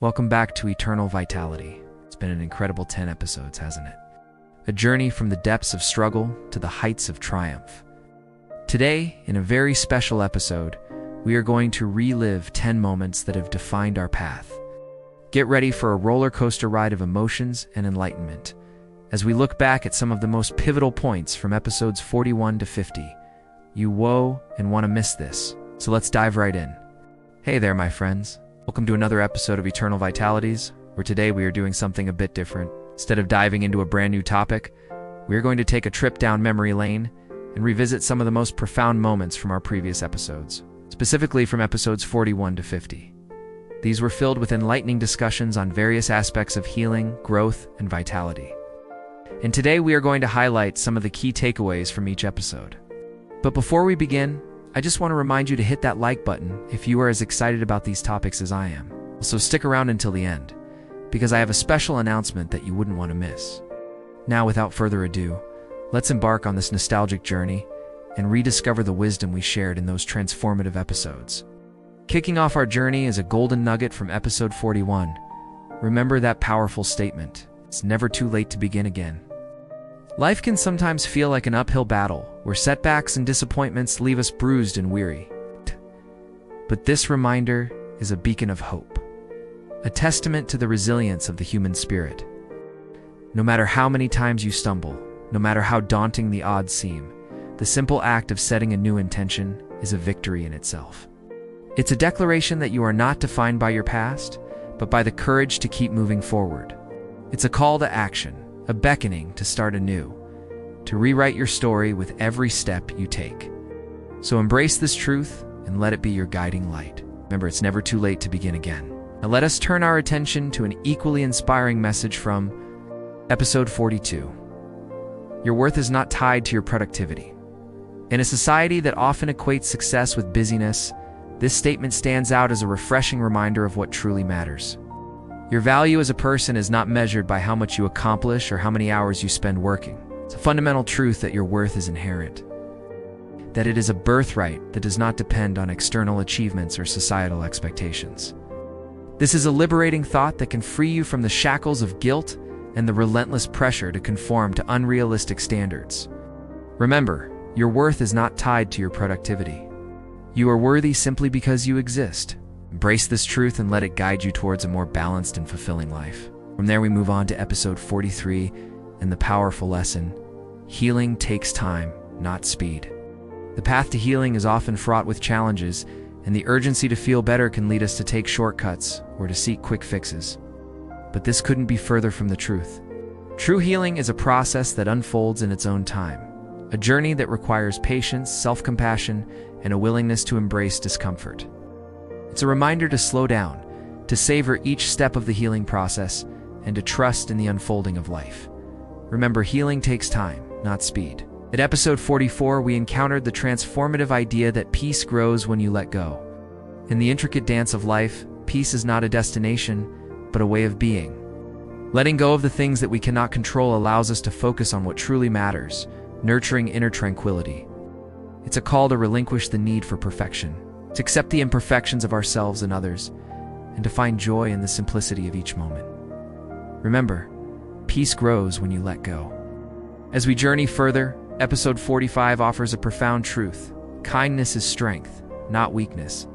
Welcome back to Eternal Vitality. It's been an incredible 10 episodes, hasn't it? A journey from the depths of struggle to the heights of triumph. Today, in a very special episode, we are going to relive 10 moments that have defined our path. Get ready for a roller coaster ride of emotions and enlightenment as we look back at some of the most pivotal points from episodes 41 to 50. You won't want to miss this, so let's dive right in. Hey there, my friends. Welcome to another episode of Eternal Vitalities, where today we are doing something a bit different. Instead of diving into a brand new topic, we are going to take a trip down memory lane and revisit some of the most profound moments from our previous episodes, specifically from episodes 41 to 50. These were filled with enlightening discussions on various aspects of healing, growth, and vitality. And today we are going to highlight some of the key takeaways from each episode. But before we begin, I just want to remind you to hit that like button if you are as excited about these topics as I am. So stick around until the end, because I have a special announcement that you wouldn't want to miss. Now, without further ado, let's embark on this nostalgic journey and rediscover the wisdom we shared in those transformative episodes. Kicking off our journey is a golden nugget from episode 41. Remember that powerful statement: it's never too late to begin again. Life can sometimes feel like an uphill battle, where setbacks and disappointments leave us bruised and weary. But this reminder is a beacon of hope, a testament to the resilience of the human spirit. No matter how many times you stumble, no matter how daunting the odds seem, the simple act of setting a new intention is a victory in itself. It's a declaration that you are not defined by your past, but by the courage to keep moving forward. It's a call to action, a beckoning to start anew, to rewrite your story with every step you take. So embrace this truth and let it be your guiding light. Remember, it's never too late to begin again. Now let us turn our attention to an equally inspiring message from episode 42. Your worth is not tied to your productivity. In a society that often equates success with busyness, this statement stands out as a refreshing reminder of what truly matters. Your value as a person is not measured by how much you accomplish or how many hours you spend working. It's a fundamental truth that your worth is inherent, that it is a birthright that does not depend on external achievements or societal expectations. This is a liberating thought that can free you from the shackles of guilt and the relentless pressure to conform to unrealistic standards. Remember, your worth is not tied to your productivity. You are worthy simply because you exist. Embrace this truth and let it guide you towards a more balanced and fulfilling life. From there, we move on to episode 43 and the powerful lesson: healing takes time, not speed. The path to healing is often fraught with challenges, and the urgency to feel better can lead us to take shortcuts or to seek quick fixes. But this couldn't be further from the truth. True healing is a process that unfolds in its own time, a journey that requires patience, self-compassion, and a willingness to embrace discomfort. It's a reminder to slow down, to savor each step of the healing process, and to trust in the unfolding of life. Remember, healing takes time, not speed. At episode 44, we encountered the transformative idea that peace grows when you let go. In the intricate dance of life, peace is not a destination, but a way of being. Letting go of the things that we cannot control allows us to focus on what truly matters, nurturing inner tranquility. It's a call to relinquish the need for perfection, to accept the imperfections of ourselves and others, and to find joy in the simplicity of each moment. Remember, peace grows when you let go. As we journey further, episode 45 offers a profound truth: kindness is strength, not weakness.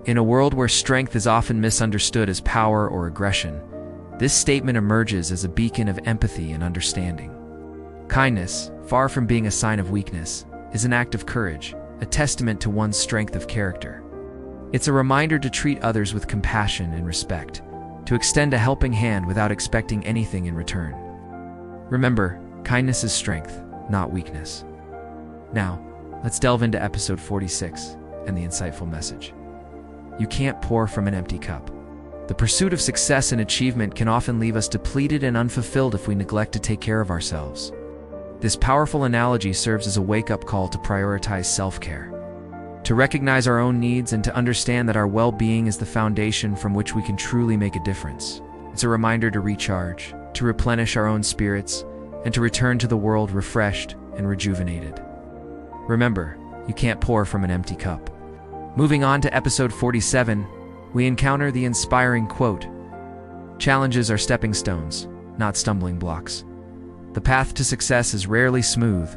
In a world where strength is often misunderstood as power or aggression, this statement emerges as a beacon of empathy and understanding. Kindness, far from being a sign of weakness, is an act of courage, a testament to one's strength of character. It's a reminder to treat others with compassion and respect, to extend a helping hand without expecting anything in return. Remember, kindness is strength, not weakness. Now, let's delve into episode 46 and the insightful message. You can't pour from an empty cup. The pursuit of success and achievement can often leave us depleted and unfulfilled if we neglect to take care of ourselves. This powerful analogy serves as a wake-up call to prioritize self-care, to recognize our own needs and to understand that our well-being is the foundation from which we can truly make a difference. It's a reminder to recharge, to replenish our own spirits, and to return to the world refreshed and rejuvenated. Remember, you can't pour from an empty cup. Moving on to episode 47, we encounter the inspiring quote, Challenges are stepping stones, not stumbling blocks. The path to success is rarely smooth,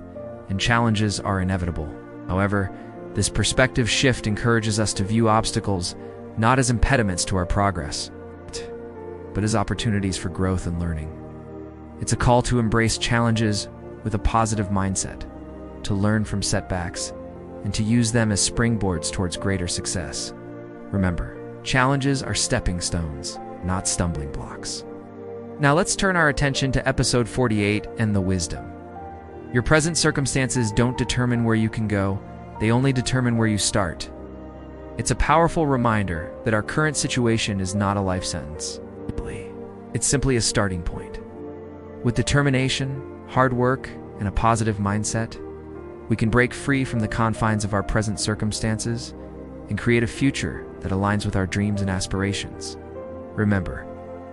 and challenges are inevitable. However, this perspective shift encourages us to view obstacles not as impediments to our progress, but as opportunities for growth and learning. It's a call to embrace challenges with a positive mindset, to learn from setbacks, and to use them as springboards towards greater success. Remember, challenges are stepping stones, not stumbling blocks. Now let's turn our attention to episode 48 and the wisdom. Your present circumstances don't determine where you can go, they only determine where you start. It's a powerful reminder that our current situation is not a life sentence. It's simply a starting point. With determination, hard work, and a positive mindset, we can break free from the confines of our present circumstances and create a future that aligns with our dreams and aspirations. Remember,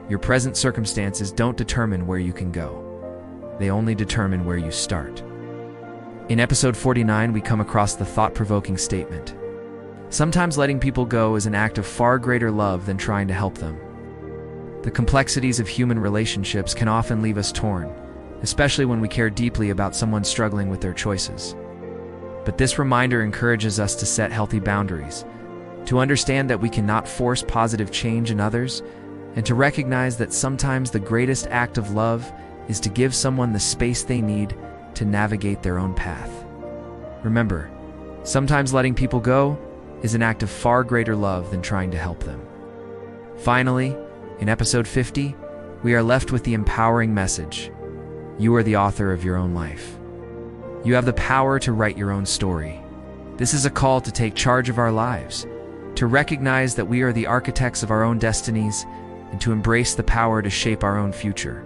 your present circumstances don't determine where you can go. They only determine where you start. In episode 49, we come across the thought-provoking statement. Sometimes letting people go is an act of far greater love than trying to help them. The complexities of human relationships can often leave us torn, especially when we care deeply about someone struggling with their choices. But this reminder encourages us to set healthy boundaries, to understand that we cannot force positive change in others, and to recognize that sometimes the greatest act of love is to give someone the space they need to navigate their own path. Remember, sometimes letting people go is an act of far greater love than trying to help them. Finally, in episode 50, we are left with the empowering message. You are the author of your own life. You have the power to write your own story. This is a call to take charge of our lives, to recognize that we are the architects of our own destinies, and to embrace the power to shape our own future.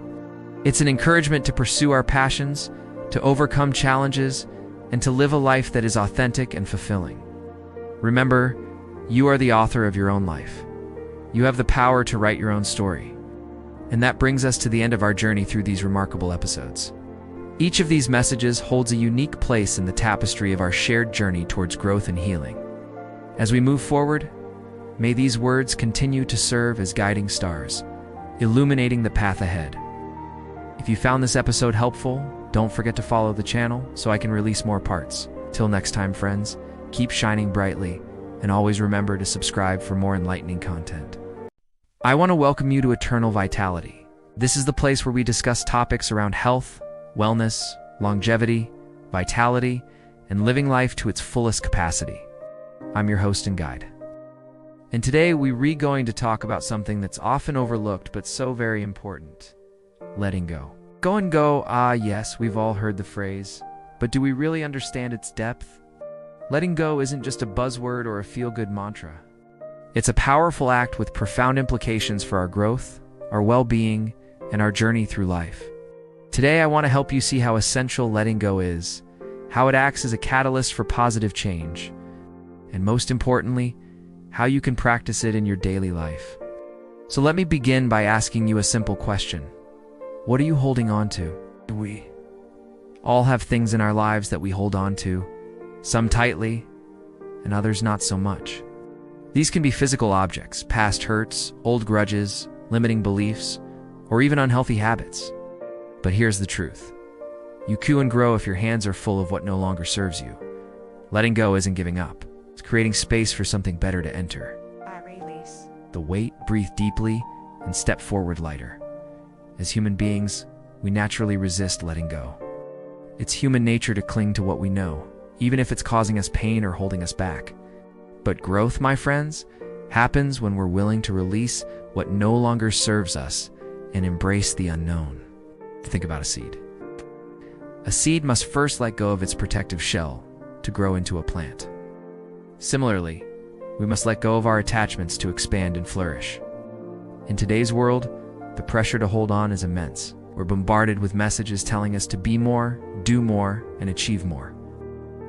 It's an encouragement to pursue our passions, to overcome challenges, and to live a life that is authentic and fulfilling. Remember, you are the author of your own life. You have the power to write your own story. And that brings us to the end of our journey through these remarkable episodes. Each of these messages holds a unique place in the tapestry of our shared journey towards growth and healing. As we move forward, may these words continue to serve as guiding stars, illuminating the path ahead. If you found this episode helpful, don't forget to follow the channel so I can release more parts. Till next time, friends, keep shining brightly, and always remember to subscribe for more enlightening content. I want to welcome you to Eternal Vitality. This is the place where we discuss topics around health, wellness, longevity, vitality, and living life to its fullest capacity. I'm your host and guide. And today we're going to talk about something that's often overlooked but so very important: letting go. Go and go, yes, we've all heard the phrase, but do we really understand its depth? Letting go isn't just a buzzword or a feel-good mantra. It's a powerful act with profound implications for our growth, our well-being, and our journey through life. Today I want to help you see how essential letting go is, how it acts as a catalyst for positive change, and most importantly, how you can practice it in your daily life. So let me begin by asking you a simple question. What are you holding on to? We all have things in our lives that we hold on to, some tightly, and others not so much. These can be physical objects, past hurts, old grudges, limiting beliefs, or even unhealthy habits. But here's the truth. You can grow if your hands are full of what no longer serves you. Letting go isn't giving up. It's creating space for something better to enter. Release The weight, breathe deeply, and step forward lighter. As human beings, we naturally resist letting go. It's human nature to cling to what we know, even if it's causing us pain or holding us back. But growth, my friends, happens when we're willing to release what no longer serves us and embrace the unknown. Think about a seed. A seed must first let go of its protective shell to grow into a plant. Similarly, we must let go of our attachments to expand and flourish. In today's world, the pressure to hold on is immense. We're bombarded with messages telling us to be more, do more, and achieve more.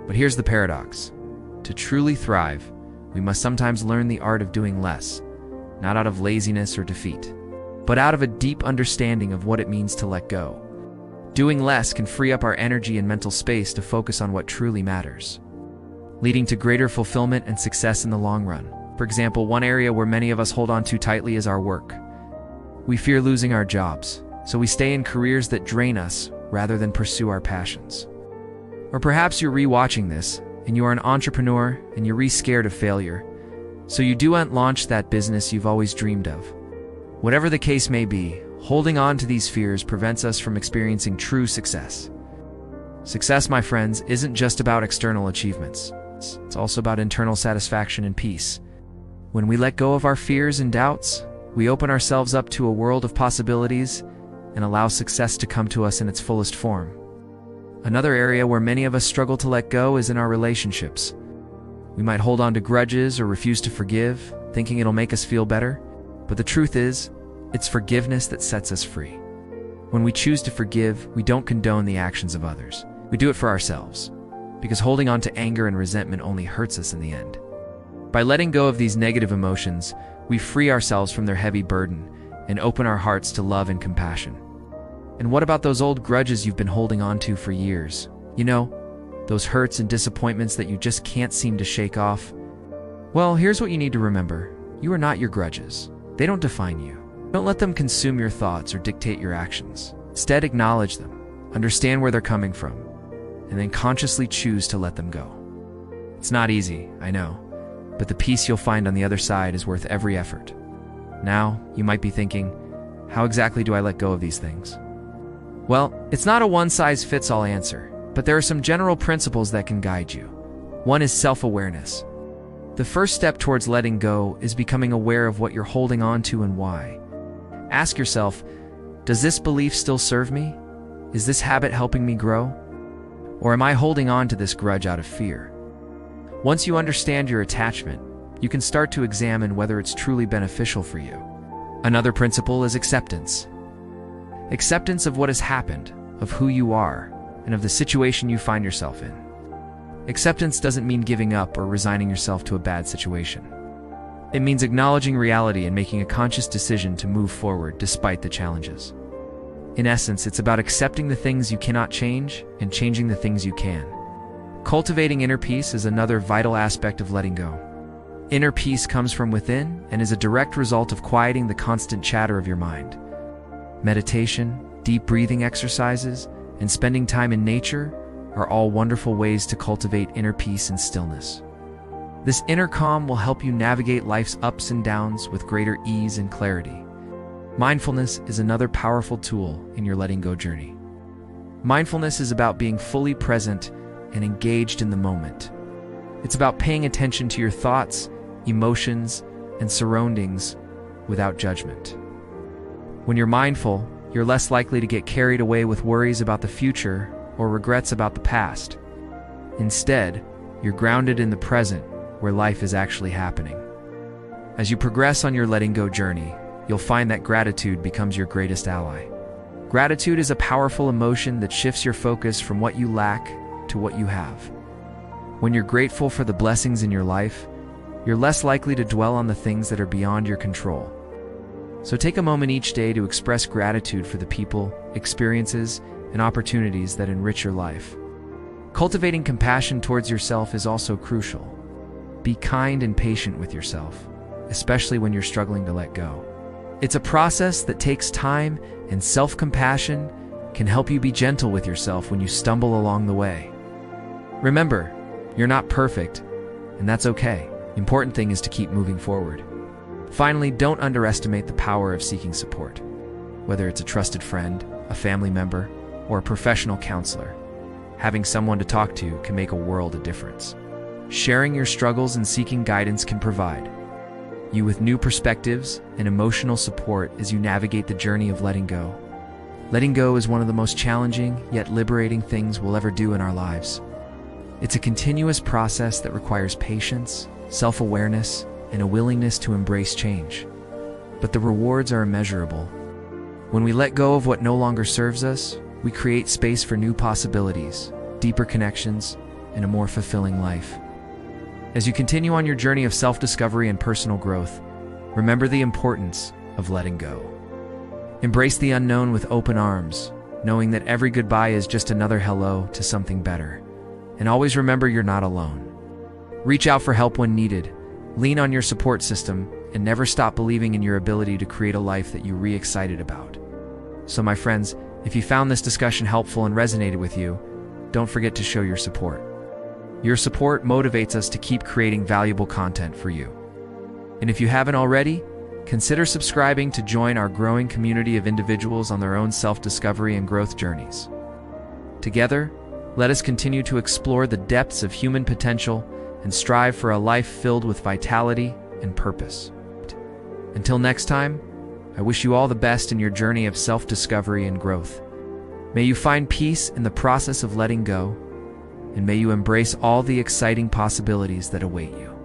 But here's the paradox. To truly thrive, we must sometimes learn the art of doing less, not out of laziness or defeat, but out of a deep understanding of what it means to let go. Doing less can free up our energy and mental space to focus on what truly matters, leading to greater fulfillment and success in the long run. For example, one area where many of us hold on too tightly is our work. We fear losing our jobs, so we stay in careers that drain us rather than pursue our passions. Or perhaps you're rewatching this, and you are an entrepreneur and you're scared of failure, so you don't launch that business you've always dreamed of. Whatever the case may be, holding on to these fears prevents us from experiencing true success. Success, my friends, isn't just about external achievements. It's also about internal satisfaction and peace. When we let go of our fears and doubts, we open ourselves up to a world of possibilities and allow success to come to us in its fullest form. Another area where many of us struggle to let go is in our relationships. We might hold on to grudges or refuse to forgive, thinking it'll make us feel better. But the truth is, it's forgiveness that sets us free. When we choose to forgive, we don't condone the actions of others. We do it for ourselves, because holding on to anger and resentment only hurts us in the end. By letting go of these negative emotions, we free ourselves from their heavy burden and open our hearts to love and compassion. And what about those old grudges you've been holding on to for years? You know, those hurts and disappointments that you just can't seem to shake off? Well, here's what you need to remember. You are not your grudges. They don't define you. Don't let them consume your thoughts or dictate your actions. Instead, acknowledge them, understand where they're coming from, and then consciously choose to let them go. It's not easy, I know, but the peace you'll find on the other side is worth every effort. Now, you might be thinking, how exactly do I let go of these things? Well, it's not a one-size-fits-all answer, but there are some general principles that can guide you. One is self-awareness. The first step towards letting go is becoming aware of what you're holding on to and why. Ask yourself, does this belief still serve me? Is this habit helping me grow? Or am I holding on to this grudge out of fear? Once you understand your attachment, you can start to examine whether it's truly beneficial for you. Another principle is acceptance. Acceptance of what has happened, of who you are, and of the situation you find yourself in. Acceptance doesn't mean giving up or resigning yourself to a bad situation. It means acknowledging reality and making a conscious decision to move forward despite the challenges. In essence, it's about accepting the things you cannot change and changing the things you can. Cultivating inner peace is another vital aspect of letting go. Inner peace comes from within and is a direct result of quieting the constant chatter of your mind. Meditation, deep breathing exercises, and spending time in nature are all wonderful ways to cultivate inner peace and stillness. This inner calm will help you navigate life's ups and downs with greater ease and clarity. Mindfulness is another powerful tool in your letting go journey. Mindfulness is about being fully present and engaged in the moment. It's about paying attention to your thoughts, emotions, and surroundings without judgment. When you're mindful, you're less likely to get carried away with worries about the future or regrets about the past. Instead, you're grounded in the present, where life is actually happening. As you progress on your letting go journey, you'll find that gratitude becomes your greatest ally. Gratitude is a powerful emotion that shifts your focus from what you lack to what you have. When you're grateful for the blessings in your life, you're less likely to dwell on the things that are beyond your control. So take a moment each day to express gratitude for the people, experiences, and opportunities that enrich your life. Cultivating compassion towards yourself is also crucial. Be kind and patient with yourself, especially when you're struggling to let go. It's a process that takes time, and self-compassion can help you be gentle with yourself when you stumble along the way. Remember, you're not perfect, and that's okay. The important thing is to keep moving forward. Finally, don't underestimate the power of seeking support. Whether it's a trusted friend, a family member, or a professional counselor, having someone to talk to can make a world of difference. Sharing your struggles and seeking guidance can provide you with new perspectives and emotional support as you navigate the journey of letting go. Letting go is one of the most challenging yet liberating things we'll ever do in our lives. It's a continuous process that requires patience, self-awareness, and a willingness to embrace change. But the rewards are immeasurable. When we let go of what no longer serves us, we create space for new possibilities, deeper connections, and a more fulfilling life. As you continue on your journey of self-discovery and personal growth, remember the importance of letting go. Embrace the unknown with open arms, knowing that every goodbye is just another hello to something better. And always remember you're not alone. Reach out for help when needed, lean on your support system, and never stop believing in your ability to create a life that you're excited about. So my friends, if you found this discussion helpful and resonated with you, don't forget to show your support. Your support motivates us to keep creating valuable content for you. And if you haven't already, consider subscribing to join our growing community of individuals on their own self-discovery and growth journeys. Together, let us continue to explore the depths of human potential and strive for a life filled with vitality and purpose. Until next time, I wish you all the best in your journey of self-discovery and growth. May you find peace in the process of letting go, and may you embrace all the exciting possibilities that await you.